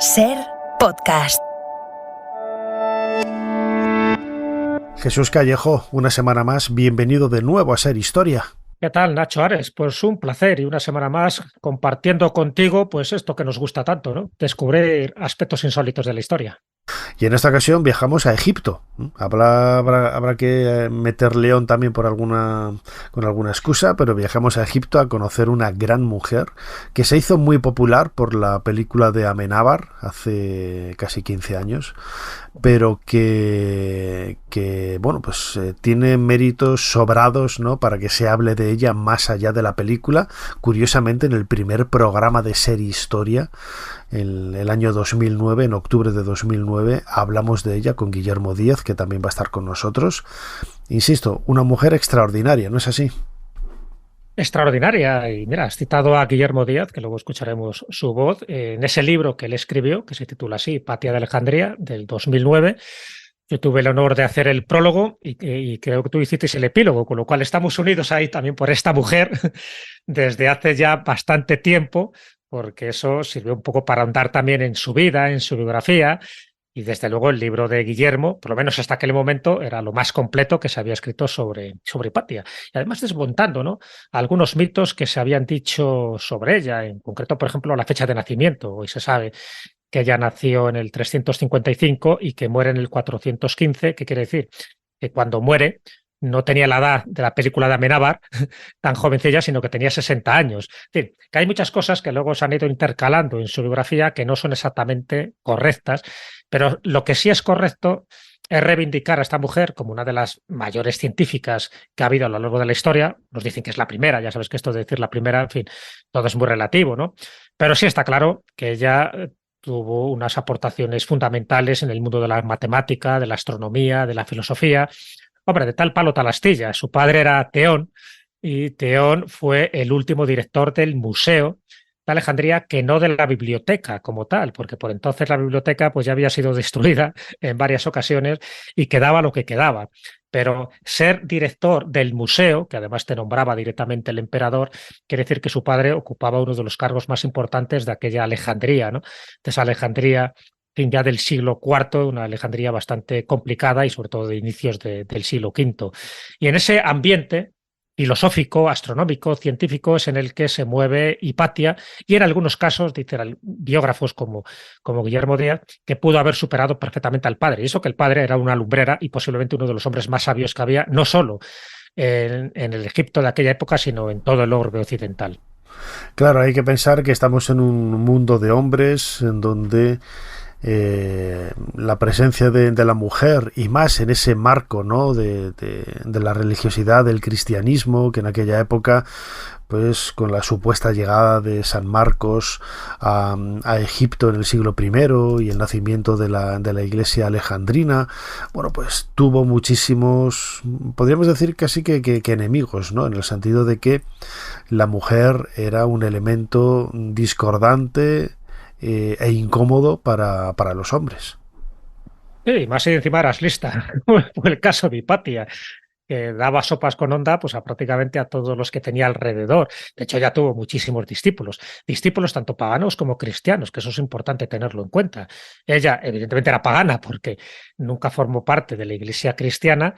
Ser Podcast. Jesús Callejo, una semana más, bienvenido de nuevo a Ser Historia. ¿Qué tal, Nacho Ares? Pues un placer y una semana más compartiendo contigo pues esto que nos gusta tanto, ¿no? Descubrir aspectos insólitos de la historia. Y en esta ocasión viajamos a Egipto. Habrá que meter león también con alguna excusa, pero viajamos a Egipto a conocer una gran mujer que se hizo muy popular por la película de Amenábar hace casi 15 años, pero que bueno, pues tiene méritos sobrados, ¿no?, para que se hable de ella más allá de la película. Curiosamente, en el primer programa de Ser Historia, el año 2009, en octubre de 2009, hablamos de ella con Guillermo Díaz, que también va a estar con nosotros. Insisto, una mujer extraordinaria, ¿no es así? Extraordinaria. Y mira, has citado a Guillermo Díaz, que luego escucharemos su voz, en ese libro que él escribió, que se titula así, Hipatia de Alejandría, del 2009. Yo tuve el honor de hacer el prólogo y creo que tú hiciste el epílogo, con lo cual estamos unidos ahí también por esta mujer desde hace ya bastante tiempo, porque eso sirvió un poco para ahondar también en su vida, en su biografía. Y desde luego el libro de Guillermo, por lo menos hasta aquel momento, era lo más completo que se había escrito sobre Hipatia. Y además desmontando, ¿no?, algunos mitos que se habían dicho sobre ella, en concreto, por ejemplo, la fecha de nacimiento. Hoy se sabe que ella nació en el 355 y que muere en el 415, que quiere decir que cuando muere no tenía la edad de la película de Amenábar, tan jovencilla, sino que tenía 60 años. Es decir, que hay muchas cosas que luego se han ido intercalando en su biografía que no son exactamente correctas, pero lo que sí es correcto es reivindicar a esta mujer como una de las mayores científicas que ha habido a lo largo de la historia. Nos dicen que es la primera, ya sabes que esto de decir la primera, en fin, todo es muy relativo, ¿no? Pero sí está claro que ella tuvo unas aportaciones fundamentales en el mundo de la matemática, de la astronomía, de la filosofía. Hombre, de tal palo tal astilla. Su padre era Teón y Teón fue el último director del Museo de Alejandría, que no de la biblioteca como tal, porque por entonces la biblioteca pues ya había sido destruida en varias ocasiones y quedaba lo que quedaba. Pero ser director del museo, que además te nombraba directamente el emperador, quiere decir que su padre ocupaba uno de los cargos más importantes de aquella Alejandría, ¿no? De esa Alejandría ya del siglo IV, una Alejandría bastante complicada y sobre todo de inicios del siglo V. Y en ese ambiente filosófico, astronómico, científico es en el que se mueve Hipatia y en algunos casos, dicen biógrafos como Guillermo Díaz, que pudo haber superado perfectamente al padre. Y eso que el padre era una lumbrera y posiblemente uno de los hombres más sabios que había, no solo en el Egipto de aquella época, sino en todo el orbe occidental. Claro, hay que pensar que estamos en un mundo de hombres en donde la presencia de la mujer, y más en ese marco, ¿no?, de la religiosidad del cristianismo, que en aquella época, pues con la supuesta llegada de San Marcos a Egipto en el siglo I y el nacimiento de la iglesia alejandrina, bueno, pues tuvo muchísimos, podríamos decir casi que enemigos, ¿no?, en el sentido de que la mujer era un elemento discordante e incómodo para los hombres. Sí, más si encima eras lista. Fue el caso de Hipatia, que daba sopas con onda pues a prácticamente a todos los que tenía alrededor. De hecho, ya tuvo muchísimos discípulos tanto paganos como cristianos, que eso es importante tenerlo en cuenta. Ella, evidentemente, era pagana porque nunca formó parte de la iglesia cristiana,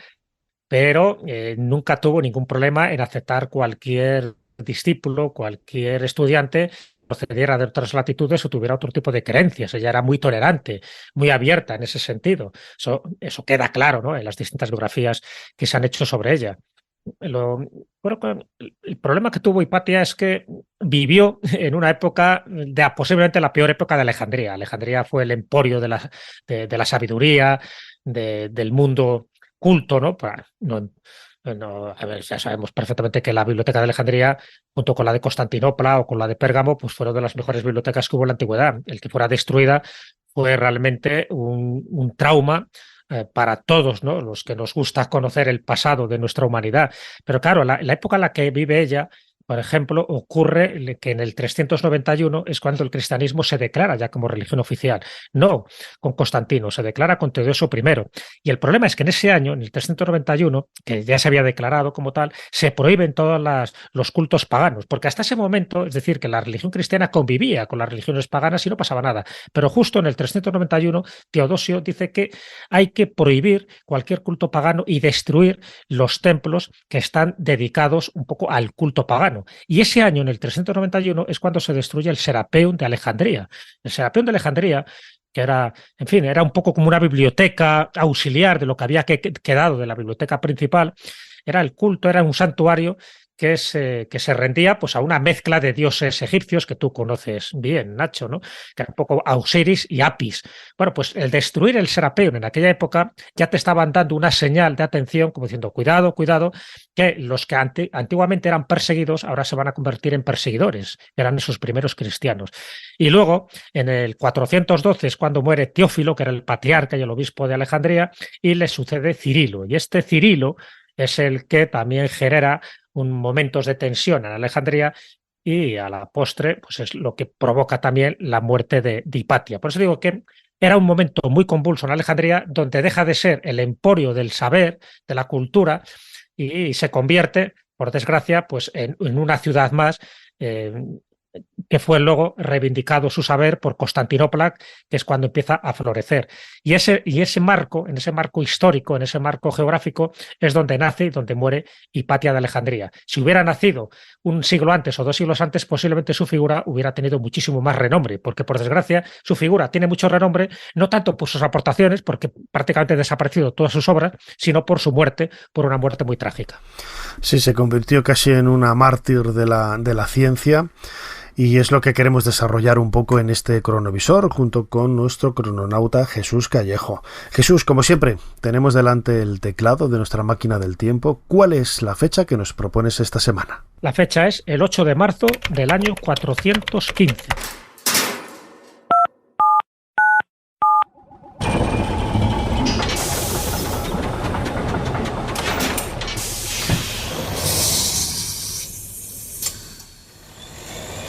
pero nunca tuvo ningún problema en aceptar cualquier discípulo, cualquier estudiante procediera de otras latitudes o tuviera otro tipo de creencias. Ella era muy tolerante, muy abierta en ese sentido. Eso queda claro, ¿no?, en las distintas biografías que se han hecho sobre ella. Bueno, el problema que tuvo Hipatia es que vivió en una época posiblemente la peor época de Alejandría. Alejandría fue el emporio de la sabiduría, del mundo culto, ¿no? A ver, ya sabemos perfectamente que la biblioteca de Alejandría, junto con la de Constantinopla o con la de Pérgamo, pues fueron de las mejores bibliotecas que hubo en la antigüedad. El que fuera destruida fue realmente un trauma para todos, ¿no?, los que nos gusta conocer el pasado de nuestra humanidad. Pero claro, la época en la que vive ella por ejemplo, ocurre que en el 391 es cuando el cristianismo se declara ya como religión oficial. No con Constantino, se declara con Teodosio I. Y el problema es que en ese año, en el 391, que ya se había declarado como tal, se prohíben todos los cultos paganos, porque hasta ese momento, es decir, que la religión cristiana convivía con las religiones paganas y no pasaba nada. Pero justo en el 391, Teodosio dice que hay que prohibir cualquier culto pagano y destruir los templos que están dedicados un poco al culto pagano. Y ese año, en el 391, es cuando se destruye el Serapeum de Alejandría. El Serapeum de Alejandría, que era, en fin, era un poco como una biblioteca auxiliar de lo que había quedado de la biblioteca principal, era el culto, era un santuario que se rendía pues, a una mezcla de dioses egipcios que tú conoces bien, Nacho, ¿no? Que era un poco Osiris y Apis. Bueno, pues el destruir el Serapeum en aquella época ya te estaban dando una señal de atención, como diciendo, cuidado, cuidado, que los que antiguamente eran perseguidos ahora se van a convertir en perseguidores, eran esos primeros cristianos. Y luego, en el 412 es cuando muere Teófilo, que era el patriarca y el obispo de Alejandría, y le sucede Cirilo. Y este Cirilo es el que también genera momentos de tensión en Alejandría y a la postre pues es lo que provoca también la muerte de Hipatia. Por eso digo que era un momento muy convulso en Alejandría donde deja de ser el emporio del saber, de la cultura y se convierte, por desgracia, pues en una ciudad más que fue luego reivindicado su saber por Constantinopla, que es cuando empieza a florecer. Y ese marco, en ese marco histórico, en ese marco geográfico, es donde nace y donde muere Hipatia de Alejandría. Si hubiera nacido un siglo antes o 2 siglos antes, posiblemente su figura hubiera tenido muchísimo más renombre, porque por desgracia su figura tiene mucho renombre, no tanto por sus aportaciones, porque prácticamente ha desaparecido todas sus obras, sino por su muerte, por una muerte muy trágica. Sí, se convirtió casi en una mártir de la ciencia. Y es lo que queremos desarrollar un poco en este cronovisor junto con nuestro crononauta Jesús Callejo. Jesús, como siempre, tenemos delante el teclado de nuestra máquina del tiempo. ¿Cuál es la fecha que nos propones esta semana? La fecha es el 8 de marzo del año 415.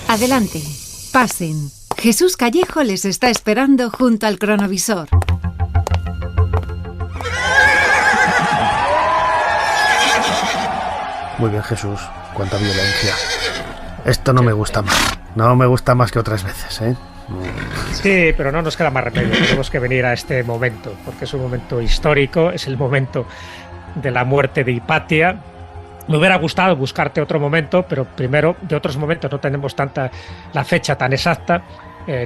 Adelante, pasen. Jesús Callejo les está esperando junto al cronovisor. Muy bien, Jesús. Cuánta violencia. Esto no me gusta más. No me gusta más que otras veces, ¿eh? Sí, pero no nos queda más remedio. Tenemos que venir a este momento, porque es un momento histórico, es el momento de la muerte de Hipatia. Me hubiera gustado buscarte otro momento, pero primero, de otros momentos no tenemos la fecha tan exacta.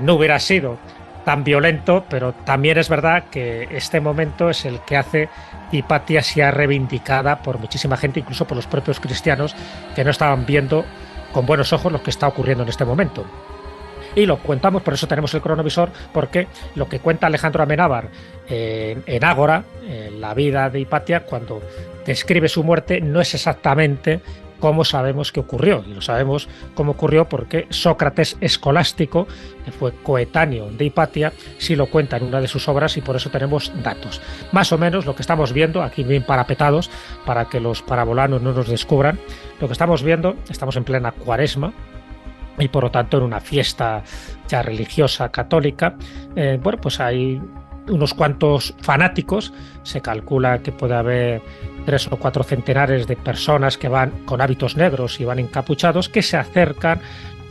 No hubiera sido tan violento, pero también es verdad que este momento es el que hace Hipatia sea reivindicada por muchísima gente, incluso por los propios cristianos, que no estaban viendo con buenos ojos lo que está ocurriendo en este momento. Y lo contamos, por eso tenemos el cronovisor, porque lo que cuenta Alejandro Amenábar en Ágora, en la vida de Hipatia, cuando describe su muerte, no es exactamente cómo sabemos que ocurrió. Y lo sabemos cómo ocurrió porque Sócrates Escolástico, que fue coetáneo de Hipatia, sí lo cuenta en una de sus obras y por eso tenemos datos. Más o menos lo que estamos viendo, aquí bien parapetados, para que los parabolanos no nos descubran, lo que estamos viendo, estamos en plena Cuaresma, y por lo tanto en una fiesta ya religiosa católica, bueno, pues hay unos cuantos fanáticos, se calcula que puede haber 3 o 4 centenares de personas que van con hábitos negros y van encapuchados, que se acercan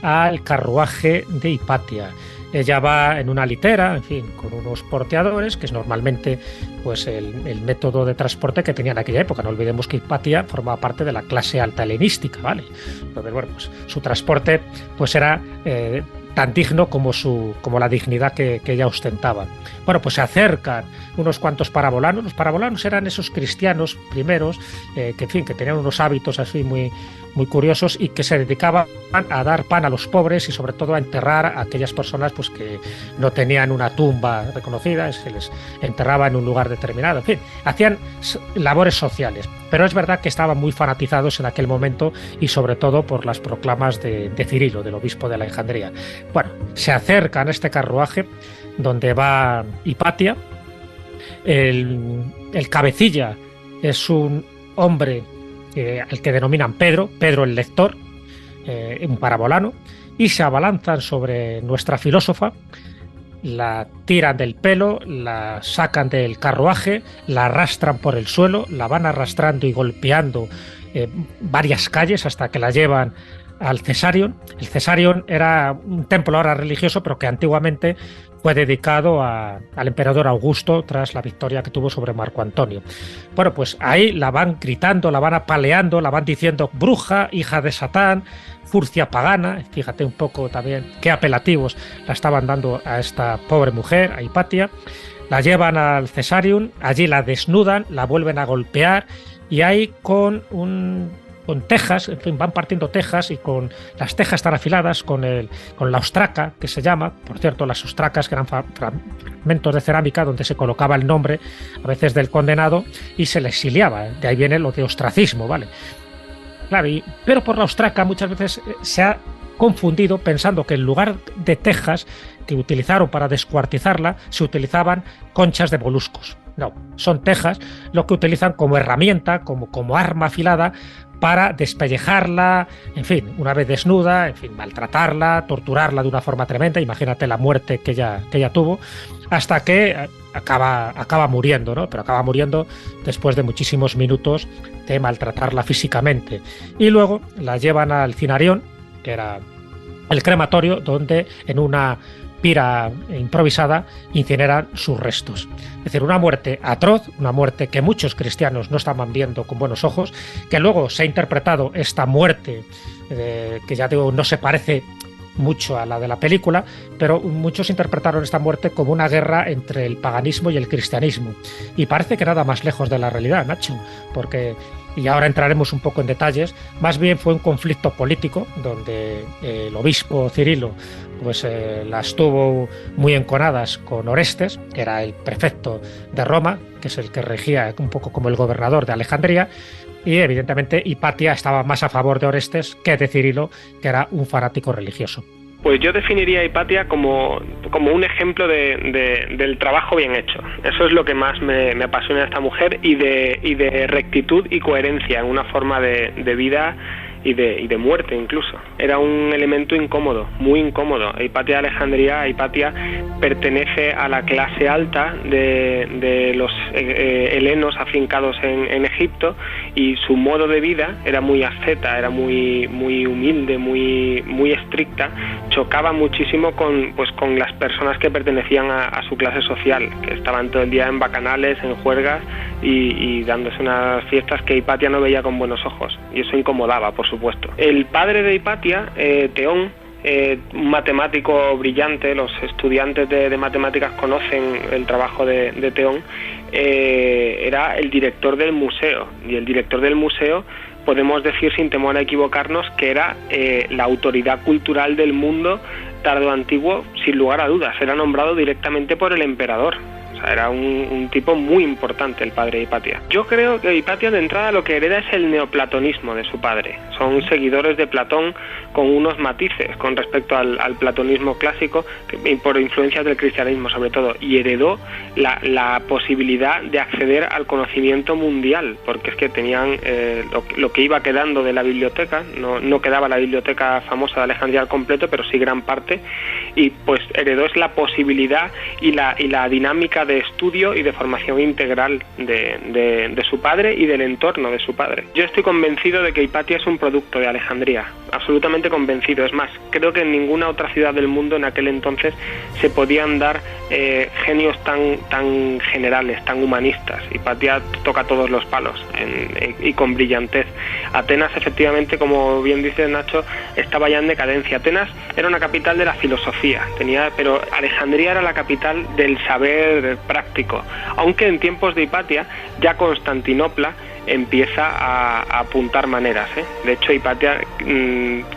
al carruaje de Hipatia. Ella va en una litera, en fin, con unos porteadores, que es normalmente pues el método de transporte que tenía en aquella época. No olvidemos que Hipatia formaba parte de la clase alta helenística, ¿vale? Entonces, bueno, pues su transporte pues era tan digno como la dignidad que ella ostentaba. Bueno, pues se acercan unos cuantos parabolanos. Los parabolanos eran esos cristianos primeros que, en fin, que tenían unos hábitos así muy curiosos y que se dedicaban a dar pan a los pobres y sobre todo a enterrar a aquellas personas pues que no tenían una tumba reconocida, se les enterraba en un lugar determinado. En fin, hacían labores sociales, pero es verdad que estaban muy fanatizados en aquel momento y sobre todo por las proclamas de Cirilo, del obispo de Alejandría. Bueno, se acercan a este carruaje donde va Hipatia. El cabecilla es un hombre al que denominan Pedro el lector, un parabolano, y se abalanzan sobre nuestra filósofa, la tiran del pelo, la sacan del carruaje, la arrastran por el suelo, la van arrastrando y golpeando varias calles hasta que la llevan al Cesarion. El Cesarion era un templo ahora religioso, pero que antiguamente fue dedicado al emperador Augusto tras la victoria que tuvo sobre Marco Antonio. Bueno, pues ahí la van gritando, la van apaleando, la van diciendo bruja, hija de Satán, furcia pagana. Fíjate un poco también qué apelativos la estaban dando a esta pobre mujer, a Hipatia. La llevan al Cesarion, allí la desnudan, la vuelven a golpear, y ahí con tejas, en fin, van partiendo tejas, y con las tejas están afiladas con la ostraca, que se llama, por cierto, las ostracas, que eran fragmentos de cerámica donde se colocaba el nombre a veces del condenado y se le exiliaba, de ahí viene lo de ostracismo, ¿vale? Claro, pero por la ostraca muchas veces se ha confundido pensando que en lugar de tejas que utilizaron para descuartizarla, se utilizaban conchas de moluscos. No, son tejas lo que utilizan como herramienta, como arma afilada, para despellejarla, en fin, una vez desnuda, en fin, maltratarla, torturarla de una forma tremenda. Imagínate la muerte que ella tuvo, hasta que acaba muriendo, ¿no? Pero acaba muriendo después de muchísimos minutos de maltratarla físicamente. Y luego la llevan al Cinarión, que era el crematorio, donde en una pira improvisada incineran sus restos. Es decir, una muerte atroz, una muerte que muchos cristianos no estaban viendo con buenos ojos, que luego se ha interpretado esta muerte, que ya digo, no se parece mucho a la de la película, pero muchos interpretaron esta muerte como una guerra entre el paganismo y el cristianismo. Y parece que nada más lejos de la realidad, Nacho, porque, y ahora entraremos un poco en detalles, más bien fue un conflicto político donde el obispo Cirilo pues las tuvo muy enconadas con Orestes, que era el prefecto de Roma, que es el que regía un poco como el gobernador de Alejandría, y evidentemente Hipatia estaba más a favor de Orestes que de Cirilo, que era un fanático religioso. Pues yo definiría a Hipatia como un ejemplo del trabajo bien hecho. Eso es lo que más me apasiona de esta mujer, y de rectitud y coherencia en una forma de vida y de muerte incluso. Era un elemento incómodo, muy incómodo. Hipatia de Alejandría, Hipatia pertenece a la clase alta de los helenos afincados en Egipto, y su modo de vida era muy asceta, era muy humilde, muy estricta. Chocaba muchísimo con las personas que pertenecían a su clase social, que estaban todo el día en bacanales, en juergas y dándose unas fiestas que Hipatia no veía con buenos ojos, y eso incomodaba, por supuesto. El padre de Hipatia, Teón, un matemático brillante, los estudiantes de matemáticas conocen el trabajo de Teón, era el director del museo, y el director del museo podemos decir sin temor a equivocarnos que era la autoridad cultural del mundo tardo antiguo, sin lugar a dudas. Era nombrado directamente por el emperador. O sea, era un tipo muy importante el padre de Hipatia. Yo creo que Hipatia de entrada lo que hereda es el neoplatonismo de su padre. Son seguidores de Platón con unos matices con respecto al platonismo clásico, por influencias del cristianismo sobre todo, y heredó la posibilidad de acceder al conocimiento mundial, porque es que tenían lo que iba quedando de la biblioteca, no quedaba la biblioteca famosa de Alejandría al completo, pero sí gran parte, y pues heredó es la posibilidad y la dinámica de estudio y de formación integral de su padre y del entorno de su padre. Yo estoy convencido de que Hipatia es un producto de Alejandría, absolutamente convencido. Es más, creo que en ninguna otra ciudad del mundo en aquel entonces se podían dar genios tan generales, tan humanistas. Hipatia toca todos los palos y con brillantez. Atenas, efectivamente, como bien dice Nacho, estaba ya en decadencia. Atenas era una capital de la filosofía, pero Alejandría era la capital del saber práctico, aunque en tiempos de Hipatia ya Constantinopla empieza a apuntar maneras. De hecho, Hipatia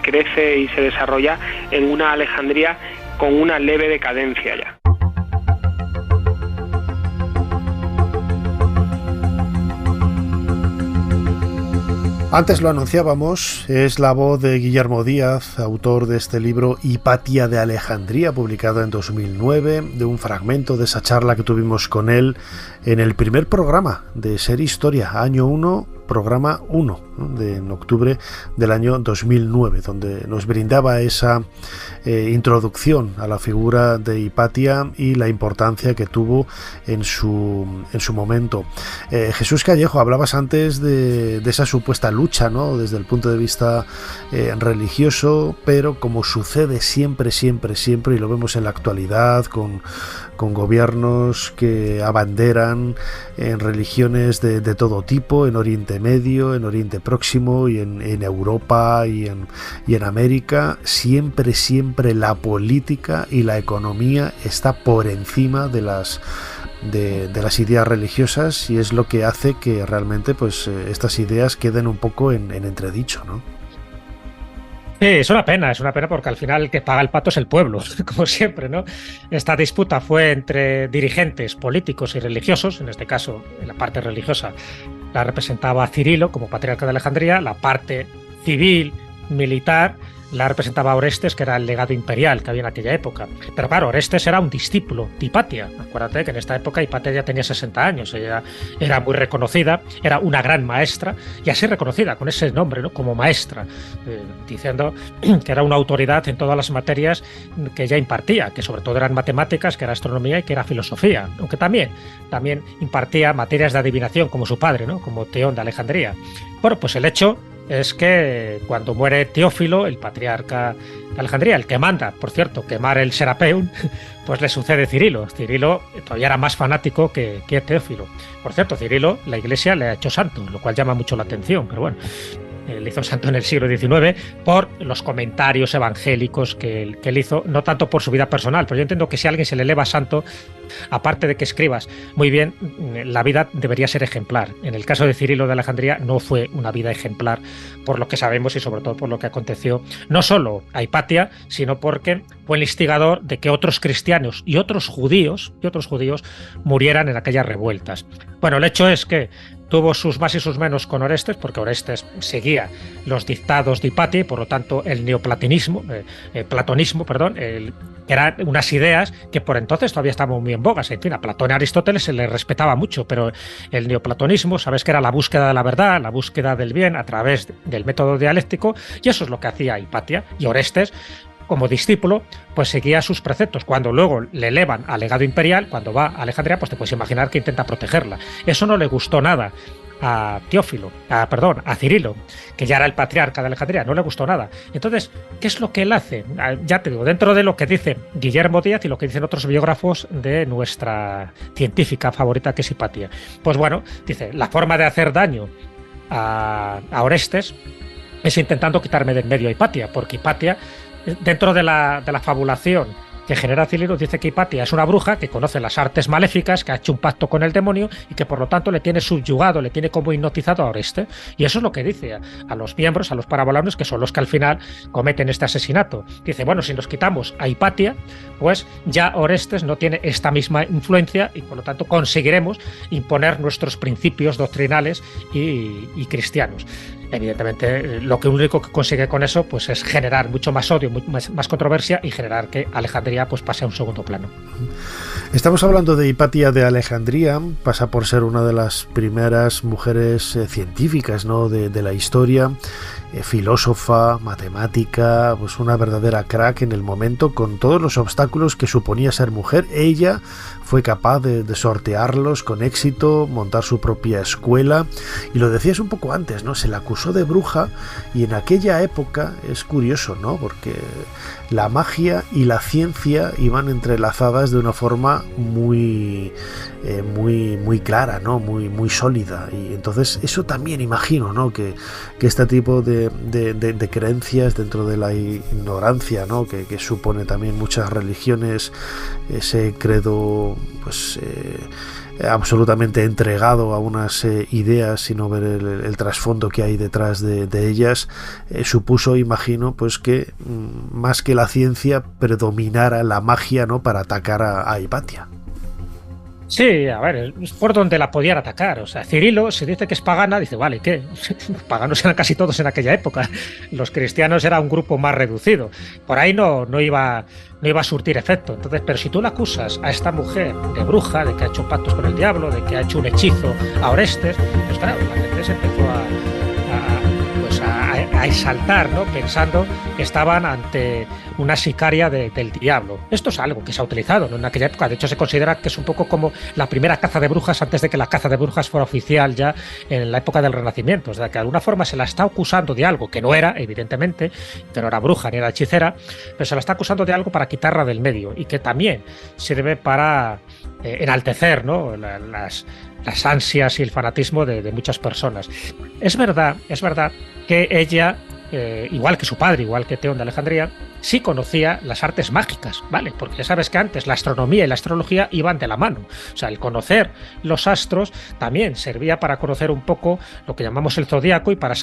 crece y se desarrolla en una Alejandría con una leve decadencia ya. Antes lo anunciábamos, es la voz de Guillermo Díaz, autor de este libro Hipatia de Alejandría, publicado en 2009, de un fragmento de esa charla que tuvimos con él en el primer programa de Ser Historia, año 1, programa 1, ¿no? En octubre del año 2009, donde nos brindaba esa introducción a la figura de Hipatia y la importancia que tuvo en su momento. Jesús Callejo, hablabas antes de esa supuesta lucha, ¿no? Desde el punto de vista religioso, pero como sucede siempre, y lo vemos en la actualidad con gobiernos que abanderan en religiones de todo tipo, en Oriente Medio, en Oriente Próximo y en Europa y en América, siempre la política y la economía está por encima de las ideas religiosas, y es lo que hace que realmente pues estas ideas queden un poco en entredicho, ¿no? Sí, es una pena porque al final el que paga el pato es el pueblo, como siempre, ¿no? Esta disputa fue entre dirigentes políticos y religiosos, en este caso, en la parte religiosa la representaba Cirilo como patriarca de Alejandría, la parte civil, militar, la representaba Orestes, que era el legado imperial que había en aquella época. Pero claro, Orestes era un discípulo de Hipatia. Acuérdate que en esta época Hipatia ya tenía 60 años, ella era muy reconocida, era una gran maestra, y así reconocida con ese nombre, ¿no? Como maestra, diciendo que era una autoridad en todas las materias que ella impartía, que sobre todo eran matemáticas, que era astronomía y que era filosofía, aunque también impartía materias de adivinación como su padre, ¿no? Como Teón de Alejandría. Bueno, pues el hecho es que cuando muere Teófilo, el patriarca de Alejandría, el que manda, por cierto, quemar el Serapeum, pues le sucede Cirilo. Cirilo todavía era más fanático que Teófilo. Por cierto, Cirilo, la Iglesia le ha hecho santo, lo cual llama mucho la atención, pero bueno, le hizo santo en el siglo XIX por los comentarios evangélicos que él hizo, no tanto por su vida personal, pero yo entiendo que si a alguien se le eleva santo, aparte de que escribas muy bien, la vida debería ser ejemplar. En el caso de Cirilo de Alejandría no fue una vida ejemplar, por lo que sabemos y sobre todo por lo que aconteció no solo a Hipatia, sino porque fue el instigador de que otros cristianos y otros judíos murieran en aquellas revueltas. Bueno, el hecho es que tuvo sus más y sus menos con Orestes, porque Orestes seguía los dictados de Hipatia y por lo tanto el neoplatonismo, eran unas ideas que por entonces todavía estaban muy en bogas. En fin, a Platón y a Aristóteles se les respetaba mucho, pero el neoplatonismo, sabes que era la búsqueda de la verdad, la búsqueda del bien a través del método dialéctico, y eso es lo que hacía Hipatia. Y Orestes, como discípulo, pues seguía sus preceptos. Cuando luego le elevan al legado imperial, cuando va a Alejandría, pues te puedes imaginar que intenta protegerla. Eso no le gustó nada a Cirilo, que ya era el patriarca de Alejandría, no le gustó nada. Entonces, ¿qué es lo que él hace? Ya te digo, dentro de lo que dice Guillermo Díaz y lo que dicen otros biógrafos de nuestra científica favorita, que es Hipatia. Pues bueno, dice, la forma de hacer daño a Orestes es intentando quitarme de en medio a Hipatia, porque Hipatia, dentro de la fabulación que genera Cirilo, dice que Hipatia es una bruja que conoce las artes maléficas, que ha hecho un pacto con el demonio y que por lo tanto le tiene subyugado, le tiene como hipnotizado a Orestes. Y eso es lo que dice a los miembros, a los parabolanos, que son los que al final cometen este asesinato. Dice, bueno, si nos quitamos a Hipatia, pues ya Orestes no tiene esta misma influencia y por lo tanto conseguiremos imponer nuestros principios doctrinales y cristianos. Evidentemente, lo único que consigue con eso pues es generar mucho más odio, más controversia y generar que Alejandría pues pase a un segundo plano. Estamos hablando de Hipatia de Alejandría, pasa por ser una de las primeras mujeres científicas, ¿no? de la historia, filósofa, matemática, pues una verdadera crack en el momento, con todos los obstáculos que suponía ser mujer. Ella fue capaz de sortearlos con éxito, montar su propia escuela, y lo decías un poco antes, ¿no? Se la acusó de bruja, y en aquella época es curioso, ¿no? Porque la magia y la ciencia iban entrelazadas de una forma muy clara, ¿no? Muy sólida, y entonces eso también imagino, ¿no? Que este tipo de creencias dentro de la ignorancia, ¿no? que supone también muchas religiones, ese credo pues absolutamente entregado a unas ideas sin no ver el trasfondo que hay detrás de ellas, supuso, imagino, pues que más que la ciencia predominara la magia, ¿no? Para atacar a Hipatia. Sí, a ver, es por donde la podían atacar. O sea, Cirilo, si dice que es pagana, dice, vale, ¿qué? Paganos eran casi todos en aquella época. Los cristianos era un grupo más reducido. Por ahí no iba a surtir efecto. Entonces, pero si tú la acusas a esta mujer de bruja, de que ha hecho pactos con el diablo, de que ha hecho un hechizo a Orestes, pues claro, la gente se empezó a exaltar, ¿no? Pensando que estaban ante una sicaria del diablo. Esto es algo que se ha utilizado, ¿no? En aquella época. De hecho, se considera que es un poco como la primera caza de brujas antes de que la caza de brujas fuera oficial ya en la época del Renacimiento. O sea, que de alguna forma se la está acusando de algo que no era, evidentemente, que no era bruja ni era hechicera, pero se la está acusando de algo para quitarla del medio y que también sirve para enaltecer, ¿no? las ansias y el fanatismo de muchas personas. Es verdad que ella, igual que su padre, igual que Teón de Alejandría, sí conocía las artes mágicas, ¿vale? Porque ya sabes que antes la astronomía y la astrología iban de la mano. O sea, el conocer los astros también servía para conocer un poco lo que llamamos el zodíaco y para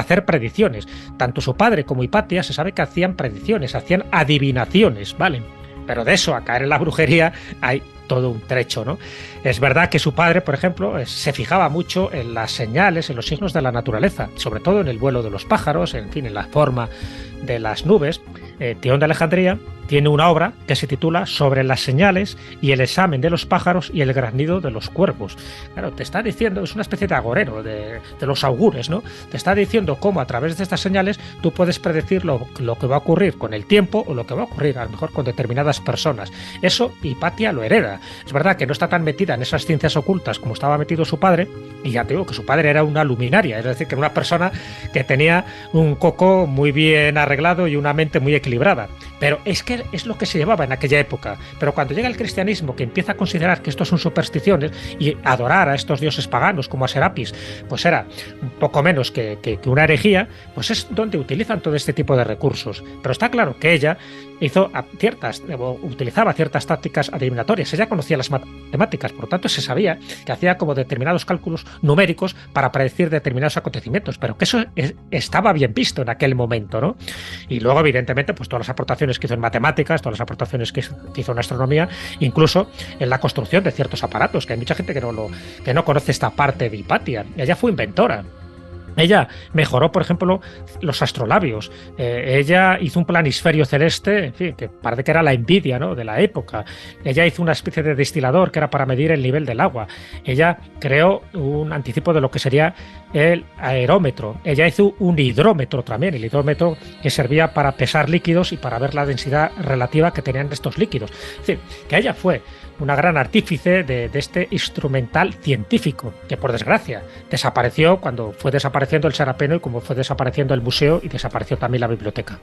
hacer predicciones. Tanto su padre como Hipatia se sabe que hacían predicciones, hacían adivinaciones, ¿vale? Pero de eso a caer en la brujería hay todo un trecho, ¿no? Es verdad que su padre, por ejemplo, se fijaba mucho en las señales, en los signos de la naturaleza, sobre todo en el vuelo de los pájaros, en fin, en la forma de las nubes. Teón de Alejandría tiene una obra que se titula Sobre las señales y el examen de los pájaros y el granido de los cuervos. Claro, te está diciendo, es una especie de agorero de los augures, ¿no? Te está diciendo cómo a través de estas señales tú puedes predecir lo que va a ocurrir con el tiempo o lo que va a ocurrir a lo mejor con determinadas personas. Eso Hipatia lo hereda. Es verdad que no está tan metida en esas ciencias ocultas como estaba metido su padre, y ya te digo que su padre era una luminaria, es decir, que era una persona que tenía un coco muy bien arreglado y una mente muy equilibrada. Pero es que es lo que se llevaba en aquella época. Pero cuando llega el cristianismo, que empieza a considerar que estos son supersticiones y adorar a estos dioses paganos como a Serapis, pues era un poco menos que una herejía, pues es donde utilizan todo este tipo de recursos. Pero está claro que ella utilizaba ciertas tácticas adivinatorias. Ella conocía las matemáticas, por lo tanto se sabía que hacía como determinados cálculos numéricos para predecir determinados acontecimientos, pero que eso estaba bien visto en aquel momento, ¿no? Y luego, evidentemente, pues todas las aportaciones que hizo en matemáticas, todas las aportaciones que hizo en astronomía, incluso en la construcción de ciertos aparatos, que hay mucha gente que no conoce esta parte de Hipatia. Ella fue inventora. Ella mejoró, por ejemplo, los astrolabios. Ella hizo un planisferio celeste, en fin, que parece que era la envidia, ¿no?, de la época. Ella hizo una especie de destilador que era para medir el nivel del agua. Ella creó un anticipo de lo que sería el aerómetro. Ella hizo un hidrómetro también, el hidrómetro que servía para pesar líquidos y para ver la densidad relativa que tenían estos líquidos. Es decir, que ella fue una gran artífice de este instrumental científico, que por desgracia desapareció cuando fue desapareciendo el Serapeno y como fue desapareciendo el museo y desapareció también la biblioteca.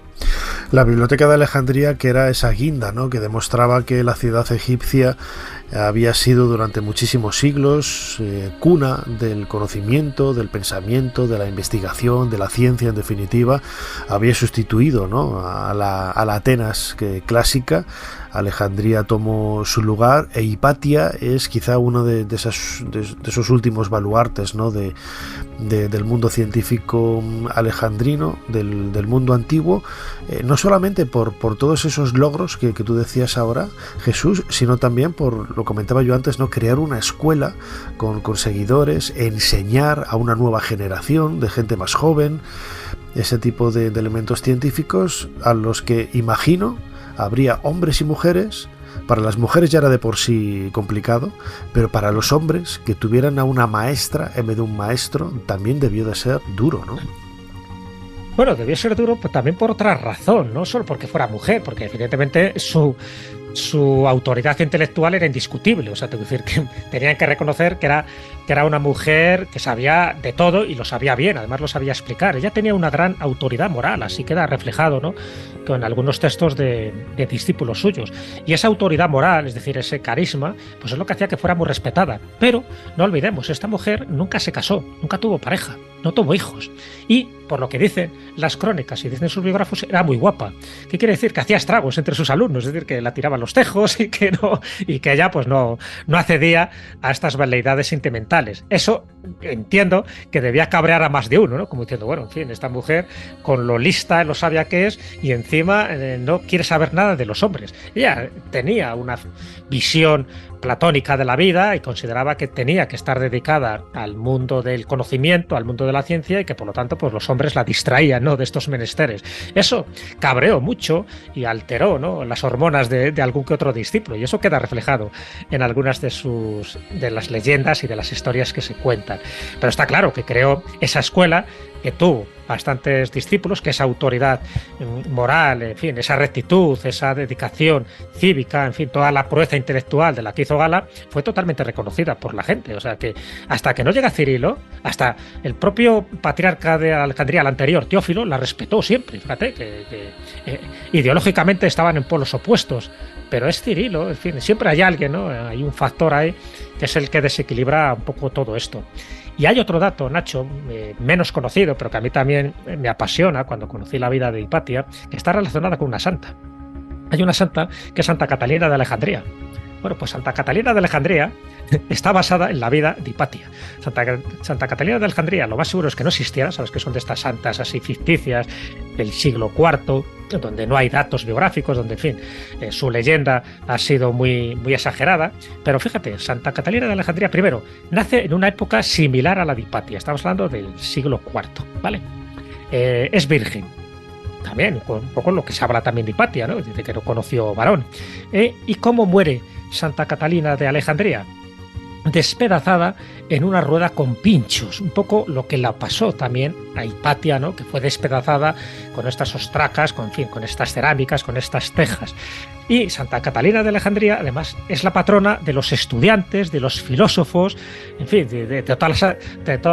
La biblioteca de Alejandría, que era esa guinda, ¿no?, que demostraba que la ciudad egipcia había sido durante muchísimos siglos cuna del conocimiento, del pensamiento, de la investigación, de la ciencia, en definitiva. Había sustituido, ¿no?, a la Atenas clásica. Alejandría tomó su lugar e Hipatia es quizá uno de esos últimos baluartes, ¿no?, del mundo científico alejandrino, del mundo antiguo, no solamente por todos esos logros que tú decías ahora, Jesús, sino también por, lo comentaba yo antes, ¿no?, crear una escuela con seguidores, enseñar a una nueva generación de gente más joven ese tipo de elementos científicos a los que, imagino, habría hombres y mujeres. Para las mujeres ya era de por sí complicado, pero para los hombres que tuvieran a una maestra en vez de un maestro también debió de ser duro, ¿no? Bueno, debió ser duro pues, también por otra razón, no solo porque fuera mujer, porque evidentemente su autoridad intelectual era indiscutible. O sea, tengo que decir que tenían que reconocer que era una mujer que sabía de todo y lo sabía bien, además lo sabía explicar. Ella tenía una gran autoridad moral, así queda reflejado, ¿no?, con algunos textos de discípulos suyos. Y esa autoridad moral, es decir, ese carisma, pues es lo que hacía que fuera muy respetada. Pero no olvidemos, esta mujer nunca se casó, nunca tuvo pareja, no tuvo hijos. Y, por lo que dicen las crónicas y dicen sus biógrafos, era muy guapa. ¿Qué quiere decir? Que hacía estragos entre sus alumnos, es decir, que la tiraban los tejos y que ella pues no accedía a estas veleidades sentimentales. Eso entiendo que debía cabrear a más de uno, ¿no? Como diciendo, bueno, en fin, esta mujer con lo lista, lo sabia que es, y encima no quiere saber nada de los hombres. Ella tenía una visión platónica de la vida y consideraba que tenía que estar dedicada al mundo del conocimiento, al mundo de la ciencia, y que por lo tanto pues los hombres la distraían, ¿no?, de estos menesteres. Eso cabreó mucho y alteró, ¿no?, las hormonas de algún que otro discípulo, y eso queda reflejado en algunas de las leyendas y de las historias que se cuentan. Pero está claro que creó esa escuela que tuvo bastantes discípulos, que esa autoridad moral, en fin, esa rectitud, esa dedicación cívica, en fin, toda la proeza intelectual de la que hizo gala, fue totalmente reconocida por la gente. O sea que hasta que no llega Cirilo, hasta el propio patriarca de Alejandría, el anterior, Teófilo, la respetó siempre. Fíjate que ideológicamente estaban en polos opuestos, pero es Cirilo, en fin, siempre hay alguien, ¿no? Hay un factor ahí que es el que desequilibra un poco todo esto. Y hay otro dato, Nacho, menos conocido, pero que a mí también me apasiona cuando conocí la vida de Hipatia, que está relacionada con una santa. Hay una santa que es Santa Catalina de Alejandría. Bueno, pues Santa Catalina de Alejandría está basada en la vida de Hipatia. Santa Catalina de Alejandría, lo más seguro es que no existiera, sabes que son de estas santas así ficticias del siglo IV, donde no hay datos biográficos, donde, en fin, su leyenda ha sido muy, muy exagerada. Pero fíjate, Santa Catalina de Alejandría, primero, nace en una época similar a la de Hipatia. Estamos hablando del siglo IV, ¿vale? Es virgen. También, un poco lo que se habla también de Hipatia, ¿no? Dice que no conoció varón. ¿Y cómo muere Santa Catalina de Alejandría? Despedazada en una rueda con pinchos, un poco lo que la pasó también a Hipatia, ¿no?, que fue despedazada con estas ostracas, con estas cerámicas, con estas tejas. Y Santa Catalina de Alejandría, además, es la patrona de los estudiantes, de los filósofos, en fin, de todas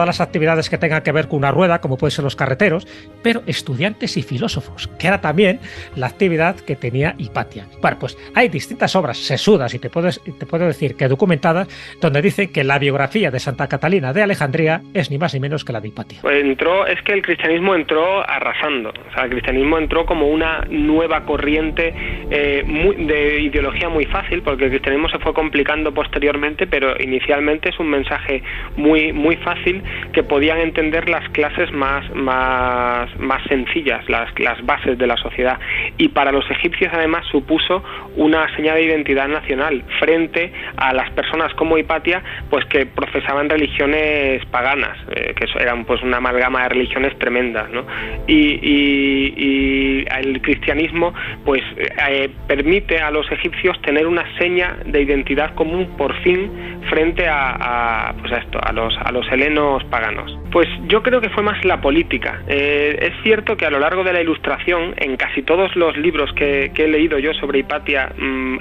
las actividades que tengan que ver con una rueda, como pueden ser los carreteros, pero estudiantes y filósofos, que era también la actividad que tenía Hipatia. Bueno, pues hay distintas obras sesudas, y te puedo decir que documentadas, donde dicen que la biografía de Santa Catalina de Alejandría es ni más ni menos que la de Hipatia. Pues es que el cristianismo entró arrasando. O sea, el cristianismo entró como una nueva corriente de ideología muy fácil, porque el cristianismo se fue complicando posteriormente, pero inicialmente es un mensaje muy, muy fácil que podían entender las clases más sencillas, las bases de la sociedad. Y para los egipcios además supuso una señal de identidad nacional frente a las personas como Hipatia, pues que profesaban religiones paganas, que eran pues una amalgama de religiones tremendas, ¿no? Y el cristianismo pues permite a los egipcios tener una seña de identidad común por fin frente a los helenos paganos. Pues yo creo que fue más la política. Es cierto que a lo largo de la Ilustración, en casi todos los libros que he leído yo sobre Hipatia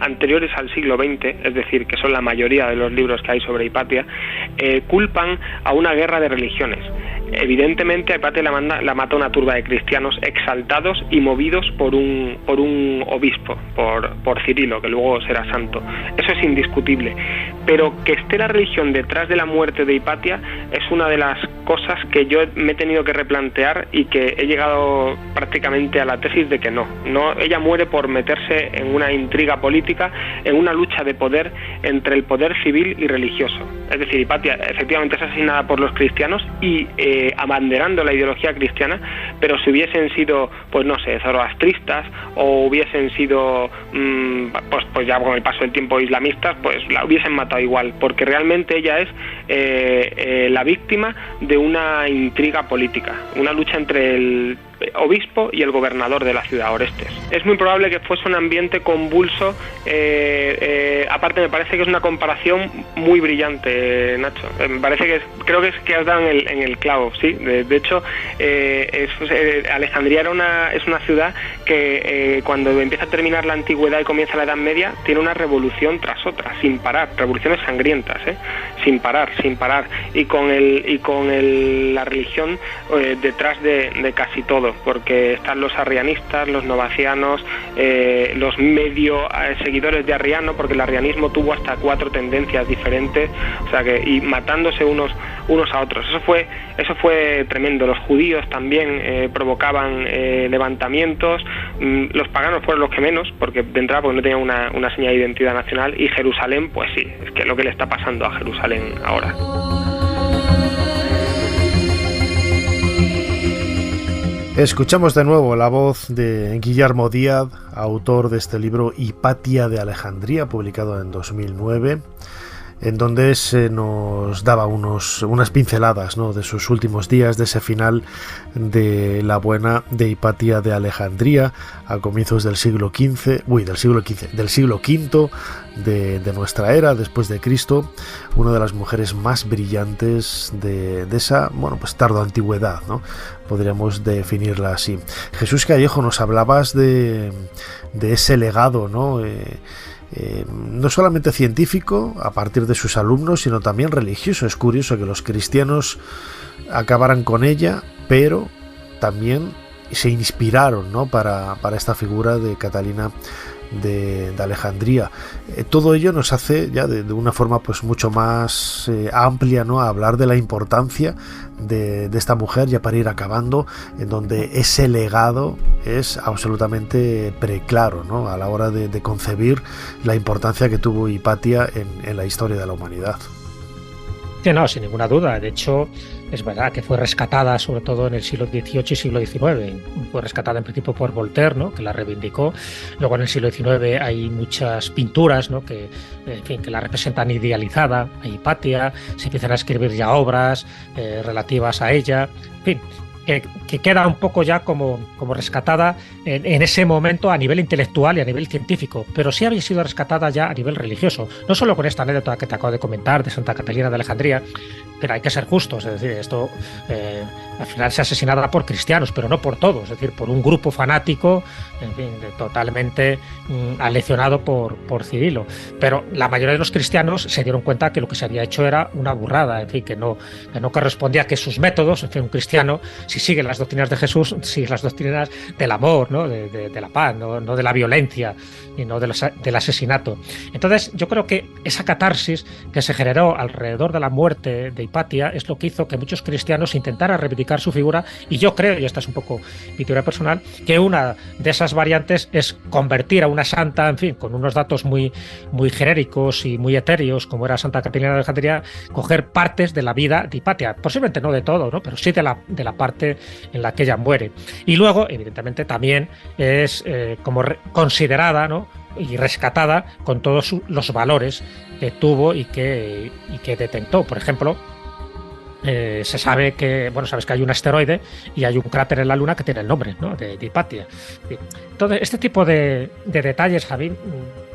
anteriores al siglo XX, es decir, que son la mayoría de los libros que hay sobre Hipatia, culpan a una guerra de religiones. Evidentemente a Hipatia la mata una turba de cristianos exaltados y movidos por un obispo, por Cirilo, que luego será santo. Eso es indiscutible. Pero que esté la religión detrás de la muerte de Hipatia es una de las cosas que yo me he tenido que replantear, y que he llegado prácticamente a la tesis de que no. Ella muere por meterse en una intriga política, en una lucha de poder entre el poder civil y religioso. Es decir, Hipatia efectivamente es asesinada por los cristianos y abanderando la ideología cristiana, pero si hubiesen sido, pues no sé, zoroastristas, o hubiesen sido pues ya con el paso del tiempo islamistas, pues la hubiesen matado igual, porque realmente ella es la víctima de una intriga política, una lucha entre el obispo y el gobernador de la ciudad, Orestes. Es muy probable que fuese un ambiente convulso. Aparte me parece que es una comparación muy brillante, Nacho. Me parece creo que has dado en el clavo, sí. De hecho, Alejandría es una ciudad que cuando empieza a terminar la antigüedad y comienza la Edad Media, tiene una revolución tras otra, sin parar, revoluciones sangrientas, sin parar, y con la religión detrás de casi todo, porque están los arrianistas, los novacianos, los medio seguidores de Arriano, porque el arrianismo tuvo hasta 4 tendencias diferentes, o sea que, y matándose unos a otros. Eso fue tremendo. Los judíos también provocaban levantamientos. Los paganos fueron los que menos, porque de entrada porque no tenían una señal de identidad nacional, y Jerusalén, pues sí, es que lo que le está pasando a Jerusalén ahora. Escuchamos de nuevo la voz de Guillermo Díaz, autor de este libro Hipatia de Alejandría, publicado en 2009, en donde se nos daba unas pinceladas, ¿no?, de sus últimos días, de ese final de la buena de Hipatia de Alejandría a comienzos del siglo V de nuestra era, después de Cristo, una de las mujeres más brillantes de esa, pues tardo antigüedad, ¿no?, podríamos definirla así. Jesús Callejo, nos hablabas de ese legado, ¿no?, no solamente científico a partir de sus alumnos, sino también religioso. Es curioso que los cristianos acabaran con ella, pero también se inspiraron, ¿no?, para esta figura de Catalina de Alejandría. Todo ello nos hace ya de una forma pues mucho más amplia, ¿no?, a hablar de la importancia de esta mujer, ya para ir acabando, en donde ese legado es absolutamente preclaro, ¿no?, a la hora de concebir la importancia que tuvo Hipatia en la historia de la humanidad. Sí, no, sin ninguna duda. De hecho, es verdad que fue rescatada sobre todo en el siglo XVIII y siglo XIX. Fue rescatada en principio por Voltaire, ¿no?, que la reivindicó. Luego en el siglo XIX hay muchas pinturas, ¿no?, que la representan idealizada a Hipatia. Se empiezan a escribir ya obras relativas a ella. En fin, que queda un poco ya como rescatada en ese momento a nivel intelectual y a nivel científico, pero sí había sido rescatada ya a nivel religioso, no solo con esta anécdota que te acabo de comentar de Santa Catalina de Alejandría, pero hay que ser justos, es decir, esto al final se asesinada por cristianos, pero no por todos, es decir, por un grupo fanático, en fin, totalmente aleccionado por Cirilo. Pero la mayoría de los cristianos se dieron cuenta que lo que se había hecho era una burrada, en fin, que no correspondía, que sus métodos, en fin, un cristiano, si sigue las doctrinas de Jesús, sigue las doctrinas del amor, ¿no?, de la paz, no de la violencia y no del asesinato. Entonces, yo creo que esa catarsis que se generó alrededor de la muerte de Hipatia es lo que hizo que muchos cristianos intentaran reivindicar su figura, y yo creo, y esta es un poco mi teoría personal, que una de esas variantes es convertir a una santa, en fin, con unos datos muy, muy genéricos y muy etéreos, como era Santa Catalina de Alejandría, coger partes de la vida de Hipatia, posiblemente no de todo, ¿no?, pero sí de la parte en la que ella muere. Y luego, evidentemente, también es como considerada, ¿no?, y rescatada con todos los valores que tuvo y que detentó. Por ejemplo, se sabe que, sabes que hay un asteroide y hay un cráter en la Luna que tiene el nombre, ¿no?, de Hipatia. Entonces, este tipo de detalles, Javi,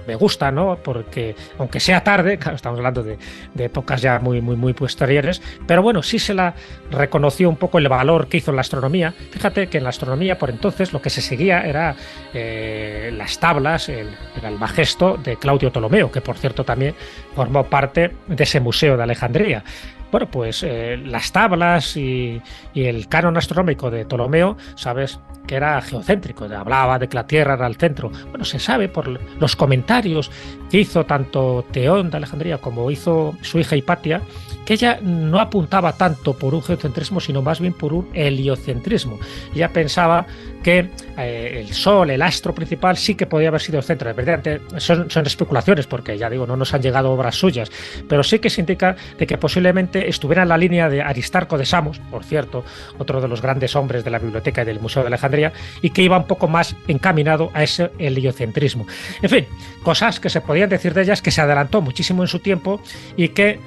me gusta, ¿no?, porque aunque sea tarde, claro, estamos hablando de épocas ya muy, muy, muy posteriores, pero bueno, sí se la reconoció un poco el valor que hizo en la astronomía. Fíjate que en la astronomía por entonces lo que se seguía era las tablas, el Almagesto de Claudio Ptolomeo, que por cierto también formó parte de ese museo de Alejandría. Bueno, pues las tablas y el canon astronómico de Ptolomeo, sabes que era geocéntrico, hablaba de que la Tierra era el centro. Bueno, se sabe por los comentarios que hizo tanto Teón de Alejandría como hizo su hija Hipatia, que ella no apuntaba tanto por un geocentrismo, sino más bien por un heliocentrismo. Ella pensaba que el Sol, el astro principal, sí que podía haber sido el centro. Evidentemente son especulaciones, porque ya digo, no nos han llegado obras suyas, pero sí que se indica de que posiblemente estuviera en la línea de Aristarco de Samos, por cierto, otro de los grandes hombres de la biblioteca y del Museo de Alejandría, y que iba un poco más encaminado a ese heliocentrismo. En fin, cosas que se podían decir de ellas, que se adelantó muchísimo en su tiempo y que,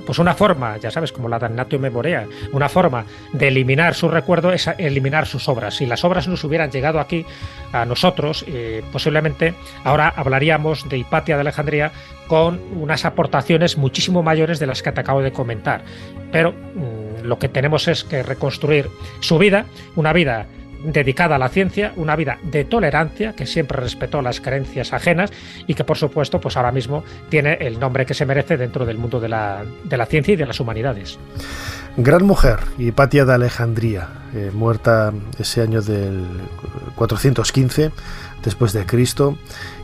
pues una forma, ya sabes, como la damnatio memoriae, una forma de eliminar su recuerdo es eliminar sus obras. Si las obras nos hubieran llegado aquí a nosotros, posiblemente ahora hablaríamos de Hipatia de Alejandría con unas aportaciones muchísimo mayores de las que te acabo de comentar. Pero lo que tenemos es que reconstruir su vida, una vida dedicada a la ciencia, una vida de tolerancia, que siempre respetó las creencias ajenas y que, por supuesto, pues ahora mismo tiene el nombre que se merece dentro del mundo de la ciencia y de las humanidades. Gran mujer, Hipatia de Alejandría, muerta ese año del 415 después de Cristo,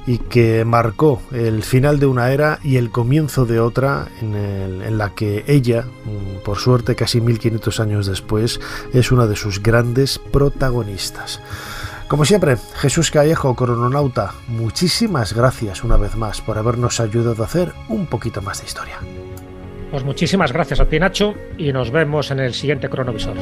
y que marcó el final de una era y el comienzo de otra, en la que ella, por suerte casi 1500 años después, es una de sus grandes protagonistas. Como siempre, Jesús Callejo, crononauta, muchísimas gracias una vez más por habernos ayudado a hacer un poquito más de historia. Pues muchísimas gracias a ti, Nacho, y nos vemos en el siguiente cronovisor.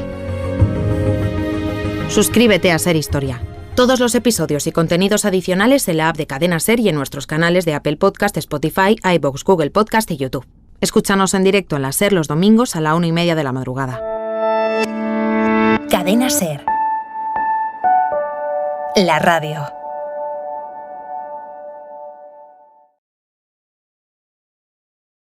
Suscríbete a Ser Historia. Todos los episodios y contenidos adicionales en la app de Cadena Ser y en nuestros canales de Apple Podcast, Spotify, iVoox, Google Podcast y YouTube. Escúchanos en directo en la Ser los domingos a la 1:30 de la madrugada. Cadena Ser. La radio.